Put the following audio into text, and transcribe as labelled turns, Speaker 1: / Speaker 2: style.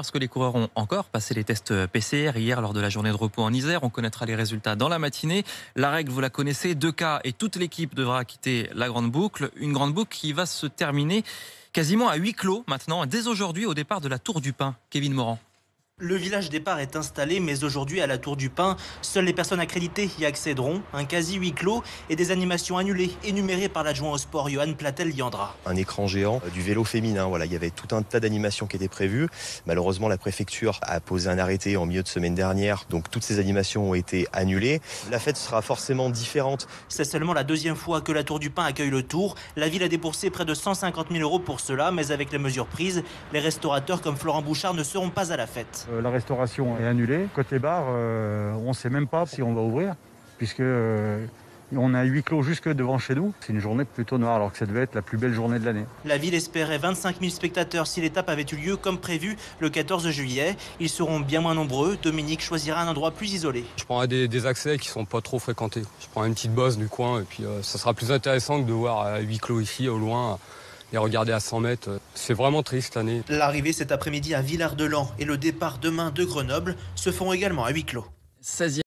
Speaker 1: parce que les coureurs ont encore passé les tests PCR hier lors de la journée de repos en Isère. On connaîtra les résultats dans la matinée. La règle, vous la connaissez, 2 cas et toute l'équipe devra quitter la grande boucle. Une grande boucle qui va se terminer quasiment à huis clos maintenant, dès aujourd'hui au départ de la Tour du Pin. Kevin Morand.
Speaker 2: Le village départ est installé, mais aujourd'hui à la Tour du Pin, seules les personnes accréditées y accéderont. Un quasi huis clos et des animations annulées, énumérées par l'adjoint au sport Johan Platel-Liandra.
Speaker 3: Un écran géant du vélo féminin, voilà, il y avait tout un tas d'animations qui étaient prévues. Malheureusement, la préfecture a posé un arrêté en milieu de semaine dernière, donc toutes ces animations ont été annulées. La fête sera forcément différente.
Speaker 2: C'est seulement la 2e fois que la Tour du Pin accueille le Tour. La ville a déboursé près de 150 000 € pour cela, mais avec les mesures prises, les restaurateurs comme Florent Bouchard ne seront pas à la fête.
Speaker 4: La restauration est annulée. Côté bar, on ne sait même pas si on va ouvrir, puisque on a huis clos jusque devant chez nous. C'est une journée plutôt noire, alors que ça devait être la plus belle journée de l'année.
Speaker 2: La ville espérait 25 000 spectateurs si l'étape avait eu lieu comme prévu le 14 juillet. Ils seront bien moins nombreux. Dominique choisira un endroit plus isolé.
Speaker 5: Je prendrai des accès qui ne sont pas trop fréquentés. Je prends une petite bosse du coin et puis ça sera plus intéressant que de voir à huis clos ici, au loin. Et regarder à 100 mètres, c'est vraiment triste cette année.
Speaker 2: L'arrivée cet après-midi à Villard-de-Lans et le départ demain de Grenoble se font également à huis clos.
Speaker 1: 16e